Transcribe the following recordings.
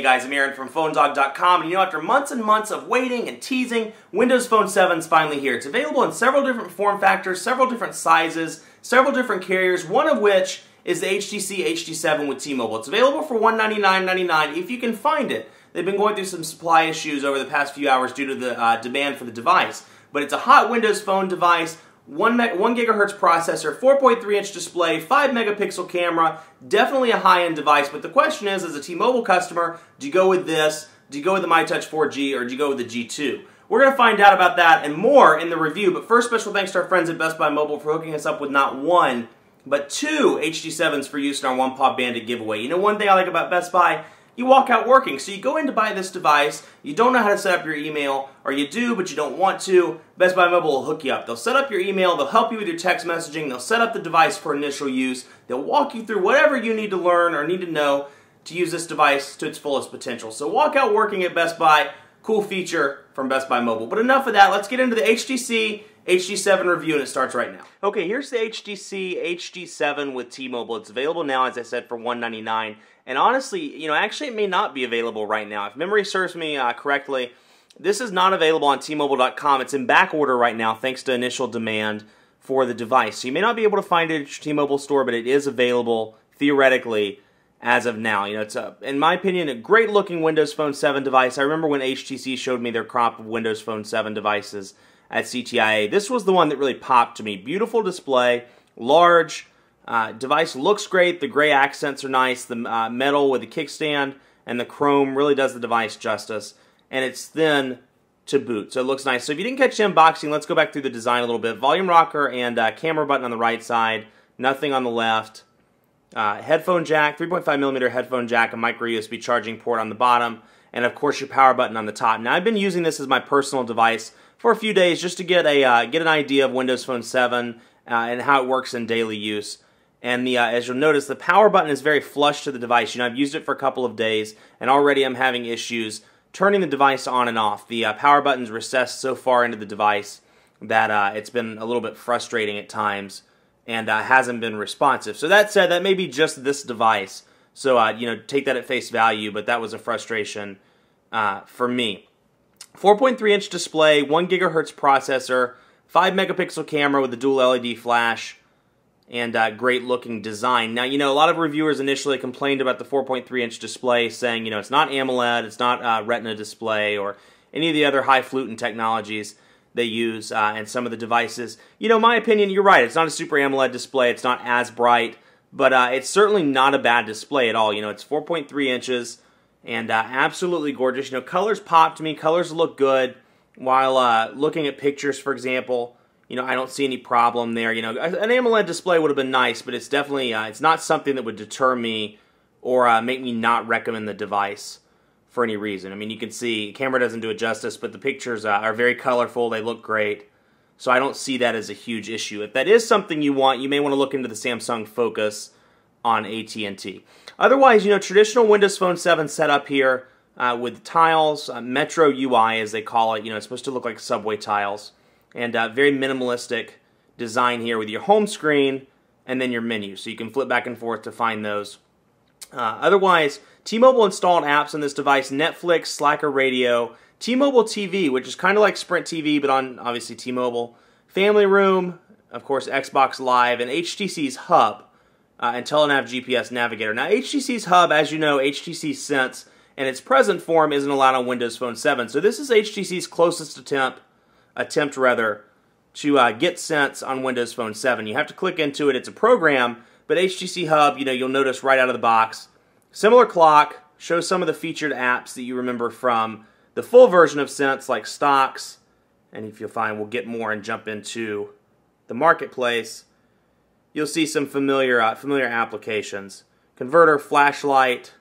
guys, I'm Aaron from PhoneDog.com, and after months and months of waiting and teasing, Windows Phone 7 is finally here. It's available in several different form factors, several different sizes, several different carriers, one of which is the HTC HD7 with T-Mobile. It's available for $199.99 if you can find it. They've been going through some supply issues over the past few hours due to the demand for the device. But it's a hot Windows Phone device, 1 GHz processor, 4.3-inch display, 5 megapixel camera, definitely a high-end device. But the question is, as a T-Mobile customer, do you go with this, do you go with the myTouch 4G, or do you go with the G2? We're going to find out about that and more in the review. But first, special thanks to our friends at Best Buy Mobile for hooking us up with not one, but two HD7s for use in our One Paw Bandit giveaway. You know, one thing I like about Best Buy, you walk out working. So you go in to buy this device, you don't know how to set up your email, or you do but you don't want to, Best Buy Mobile will hook you up. They'll set up your email, they'll help you with your text messaging, they'll set up the device for initial use, they'll walk you through whatever you need to learn or need to know to use this device to its fullest potential. So walk out working at Best Buy, cool feature from Best Buy Mobile. But enough of that, let's get into the HTC HD7 review, and it starts right now. Okay, here's the HTC HD7 with T-Mobile. It's available now, as I said, for $199. And honestly, actually it may not be available right now. If memory serves me correctly, this is not available on T-Mobile.com. It's in back order right now thanks to initial demand for the device. So you may not be able to find it at your T-Mobile store, but it is available theoretically as of now. It's in my opinion, a great looking Windows Phone 7 device. I remember when HTC showed me their crop of Windows Phone 7 devices at CTIA. This was the one that really popped to me. Beautiful display, large, device looks great, the gray accents are nice, the metal with the kickstand and the chrome really does the device justice, and it's thin to boot, so it looks nice. So if you didn't catch the unboxing, let's go back through the design a little bit. Volume rocker and camera button on the right side, nothing on the left. Headphone jack, 3.5mm headphone jack, a micro USB charging port on the bottom, and of course your power button on the top. Now I've been using this as my personal device for a few days just to get an idea of Windows Phone 7 and how it works in daily use. And as you'll notice, the power button is very flush to the device. I've used it for a couple of days, and already I'm having issues turning the device on and off. The power button's recessed so far into the device that it's been a little bit frustrating at times and hasn't been responsive. So that said, that may be just this device. So take that at face value, but that was a frustration for me. 4.3-inch display, 1 GHz processor, 5 megapixel camera with a dual LED flash, and great looking design. Now, a lot of reviewers initially complained about the 4.3-inch display, saying, it's not AMOLED, it's not Retina display, or any of the other highfalutin technologies they use in some of the devices. My opinion, you're right, it's not a Super AMOLED display, it's not as bright, but it's certainly not a bad display at all. It's 4.3 inches, and absolutely gorgeous. Colors pop to me, colors look good, while looking at pictures, for example, I don't see any problem there. An AMOLED display would have been nice, but it's definitely, it's not something that would deter me or make me not recommend the device for any reason. You can see, camera doesn't do it justice, but the pictures are very colorful, they look great, so I don't see that as a huge issue. If that is something you want, you may want to look into the Samsung Focus on AT&T. Otherwise, traditional Windows Phone 7 setup here with tiles, Metro UI as they call it. It's supposed to look like subway tiles. And very minimalistic design here with your home screen and then your menu. So you can flip back and forth to find those. Otherwise, T-Mobile installed apps on this device, Netflix, Slacker Radio, T-Mobile TV, which is kind of like Sprint TV, but on, obviously, T-Mobile, Family Room, of course, Xbox Live, and HTC's Hub, and Telenav GPS Navigator. Now, HTC's Hub, as you know, HTC Sense, in its present form, isn't allowed on Windows Phone 7. So this is HTC's closest attempt to get Sense on Windows Phone 7. You have to click into it. It's a program, but HTC Hub, you'll notice right out of the box. Similar clock, shows some of the featured apps that you remember from the full version of Sense, like Stocks, and if you'll find, we'll get more and jump into the marketplace. You'll see some familiar applications. Converter, flashlight,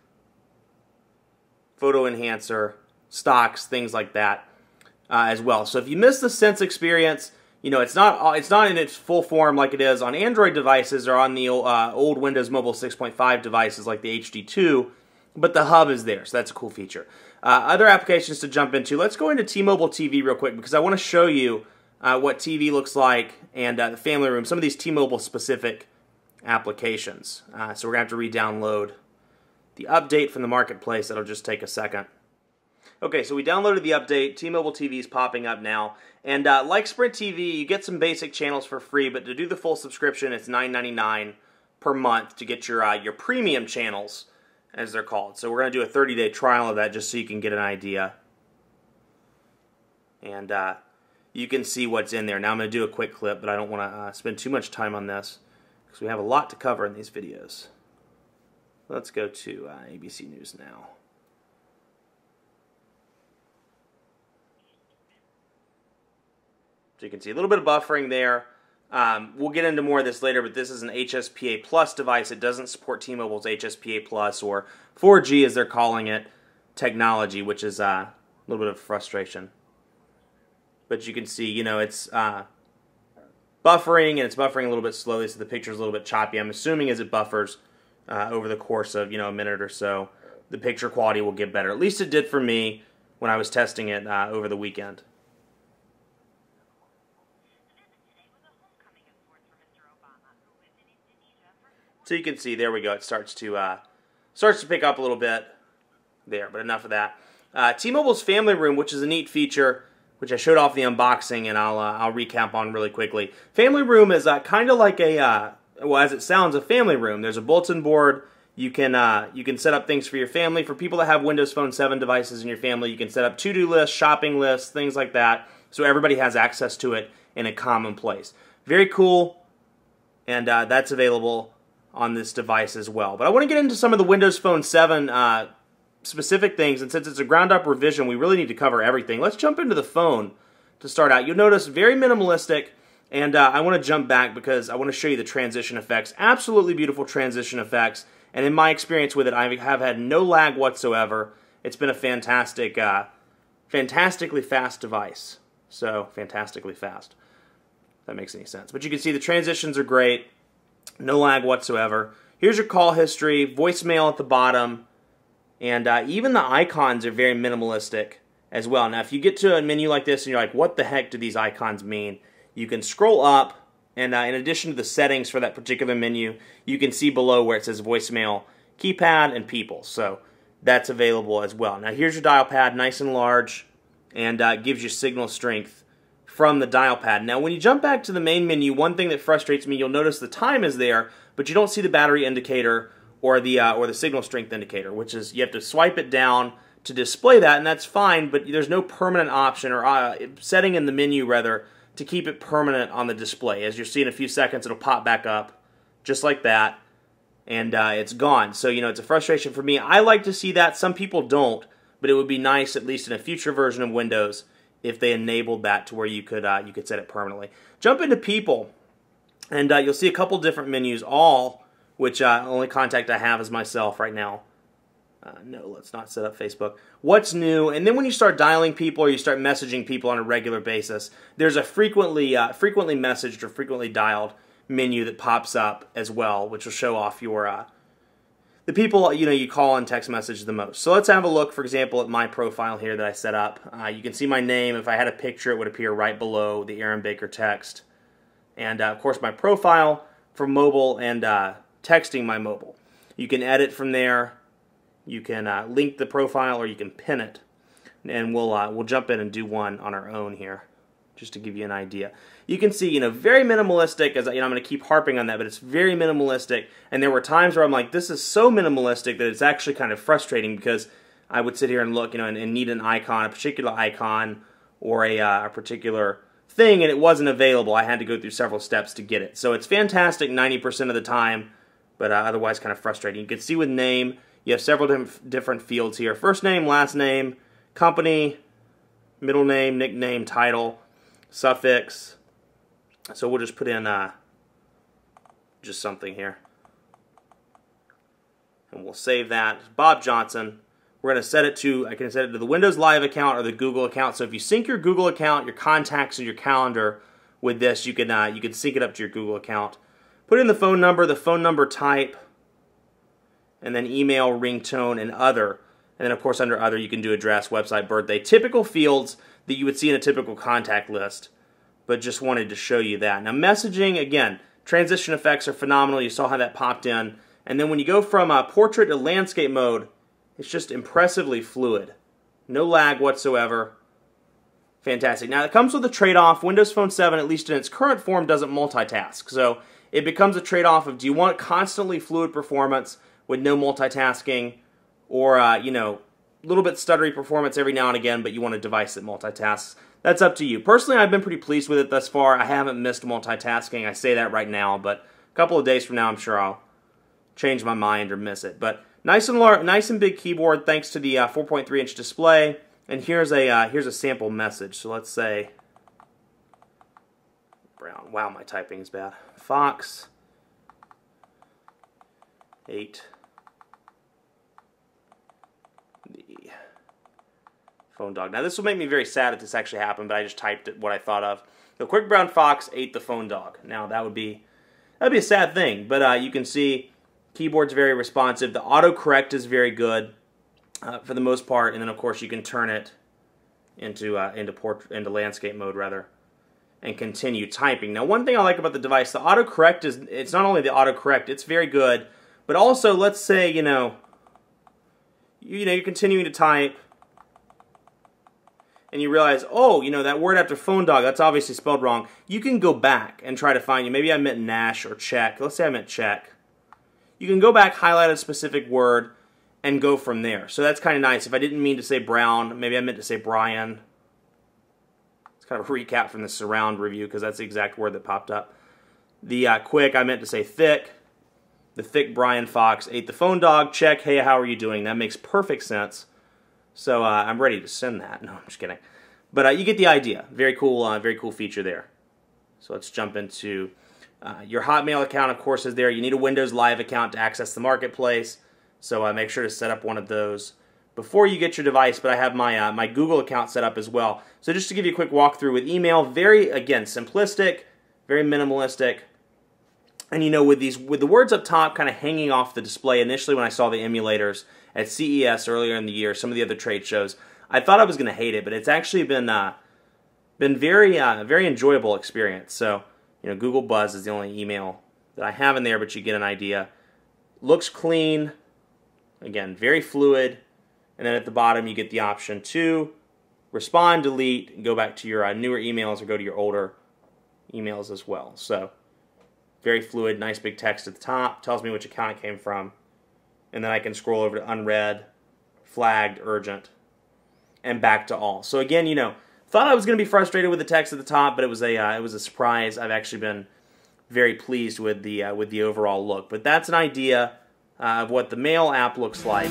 photo enhancer, Stocks, things like that. As well. So if you miss the Sense experience, it's not in its full form like it is on Android devices or on the old Windows Mobile 6.5 devices like the HD2, but the Hub is there, so that's a cool feature. Other applications to jump into. Let's go into T-Mobile TV real quick because I want to show you what TV looks like and the Family Room, some of these T-Mobile specific applications. So we're going to have to re-download the update from the marketplace. That'll just take a second. Okay, so we downloaded the update. T-Mobile TV is popping up now. And like Sprint TV, you get some basic channels for free, but to do the full subscription, it's $9.99 per month to get your premium channels, as they're called. So we're going to do a 30-day trial of that just so you can get an idea. And you can see what's in there. Now I'm going to do a quick clip, but I don't want to spend too much time on this because we have a lot to cover in these videos. Let's go to ABC News now. So you can see a little bit of buffering there. We'll get into more of this later, but this is an HSPA Plus device. It doesn't support T-Mobile's HSPA Plus, or 4G as they're calling it, technology, which is a little bit of frustration. But you can see, you know, it's buffering, and it's buffering a little bit slowly, so the picture's a little bit choppy. I'm assuming as it buffers over the course of, you know, a minute or so, the picture quality will get better. At least it did for me when I was testing it over the weekend. So you can see, there we go, it starts to pick up a little bit there, but enough of that. T-Mobile's Family Room, which is a neat feature, which I showed off the unboxing, and I'll recap on really quickly. Family Room is kind of like a, well, as it sounds, a family room. There's a bulletin board. You can set up things for your family. For people that have Windows Phone 7 devices in your family, you can set up to-do lists, shopping lists, things like that, so everybody has access to it in a common place. Very cool, and that's available on this device as well. But I want to get into some of the Windows Phone 7 specific things, and since it's a ground-up revision, we really need to cover everything. Let's jump into the phone to start out. You'll notice very minimalistic, and I want to jump back because I want to show you the transition effects. Absolutely beautiful transition effects, and in my experience with it, I have had no lag whatsoever. It's been a fantastic, fantastically fast device. So, fantastically fast, if that makes any sense. But you can see the transitions are great. No lag whatsoever. Here's your call history, voicemail at the bottom, and even the icons are very minimalistic as well. Now, if you get to a menu like this and you're like, what the heck do these icons mean? You can scroll up, and in addition to the settings for that particular menu, you can see below where it says voicemail, keypad, and people. So that's available as well. Now, here's your dial pad, nice and large, and gives you signal strength from the dial pad. Now, when you jump back to the main menu, one thing that frustrates me, you'll notice the time is there, but you don't see the battery indicator or the signal strength indicator, which is you have to swipe it down to display that, and that's fine, but there's no permanent option or setting in the menu, rather, to keep it permanent on the display. As you'll see in a few seconds, it'll pop back up just like that, and it's gone. So, you know, it's a frustration for me. I like to see that. Some people don't, but it would be nice, at least in a future version of Windows, if they enabled that to where you could set it permanently. Jump into People, and you'll see a couple different menus, all which only contact I have is myself right now. No, let's not set up Facebook. What's new? And then when you start dialing people or you start messaging people on a regular basis, there's a frequently messaged or frequently dialed menu that pops up as well, which will show off your the people you call and text message the most. So let's have a look, for example, at my profile here that I set up. You can see my name. If I had a picture, it would appear right below the Aaron Baker text. And of course, my profile for mobile and texting my mobile. You can edit from there. You can link the profile, or you can pin it. And we'll jump in and do one on our own here, just to give you an idea. You can see, very minimalistic, as I'm going to keep harping on that, but it's very minimalistic. And there were times where I'm like, this is so minimalistic that it's actually kind of frustrating, because I would sit here and look, and need an icon, a particular icon, or a particular thing, and it wasn't available. I had to go through several steps to get it. So it's fantastic 90% of the time, but otherwise kind of frustrating. You can see with name, you have several different fields here. First name, last name, company, middle name, nickname, title, suffix. So we'll just put in just something here. And we'll save that. Bob Johnson. We're going to set it to, I can set it to the Windows Live account or the Google account. So if you sync your Google account, your contacts, and your calendar with this, you can sync it up to your Google account. Put in the phone number type, and then email, ringtone, and other. And then, of course, under other, you can do address, website, birthday. Typical fields that you would see in a typical contact list, but just wanted to show you that. Now, messaging, again, transition effects are phenomenal. You saw how that popped in And then when you go from portrait to landscape mode, it's just impressively fluid. No lag whatsoever. Fantastic. Now, it comes with a trade-off. Windows Phone 7, at least in its current form, doesn't multitask. So it becomes a trade-off of, do you want constantly fluid performance with no multitasking, or, you know, a little bit stuttery performance every now and again, but you want a device that multitasks? That's up to you. Personally, I've been pretty pleased with it thus far. I haven't missed multitasking. I say that right now, but a couple of days from now, I'm sure I'll change my mind or miss it. But nice and big keyboard, thanks to the 4.3-inch display. And here's a sample message. So let's say Brown. Wow, my typing is bad. Fox 8. The phone dog. Now this will make me very sad if this actually happened, but I just typed what I thought of. The quick brown fox ate the phone dog. Now that'd be a sad thing, but you can see keyboard's very responsive. The autocorrect is very good for the most part, and then of course you can turn it into landscape mode rather, and continue typing. Now, one thing I like about the device, the autocorrect it's not only the autocorrect, it's very good, but also let's say you're continuing to type, and you realize, oh, that word after phone dog, that's obviously spelled wrong. You can go back and try to find maybe I meant Nash or check. Let's say I meant check. You can go back, highlight a specific word, and go from there. So that's kind of nice. If I didn't mean to say Brown, maybe I meant to say Brian. It's kind of a recap from the surround review because that's the exact word that popped up. The quick, I meant to say thick. The thick Brian Fox ate the phone dog. Check, hey, how are you doing? That makes perfect sense. So I'm ready to send that. No, I'm just kidding. But you get the idea. Very cool feature there. So let's jump into your Hotmail account, of course, is there. You need a Windows Live account to access the marketplace. So make sure to set up one of those before you get your device, but I have my my Google account set up as well. So just to give you a quick walkthrough with email, very, again, simplistic, very minimalistic. And with the words up top kind of hanging off the display, initially when I saw the emulators at CES earlier in the year, some of the other trade shows, I thought I was going to hate it, but it's actually been very enjoyable experience. So, Google Buzz is the only email that I have in there, but you get an idea. Looks clean. Again, very fluid, and then at the bottom you get the option to respond, delete, and go back to your newer emails or go to your older emails as well. So, very fluid, nice big text at the top, tells me which account it came from, and then I can scroll over to unread, flagged, urgent, and back to all. So again, thought I was going to be frustrated with the text at the top, but it was a surprise. I've actually been very pleased with the overall look. But that's an idea of what the Mail app looks like.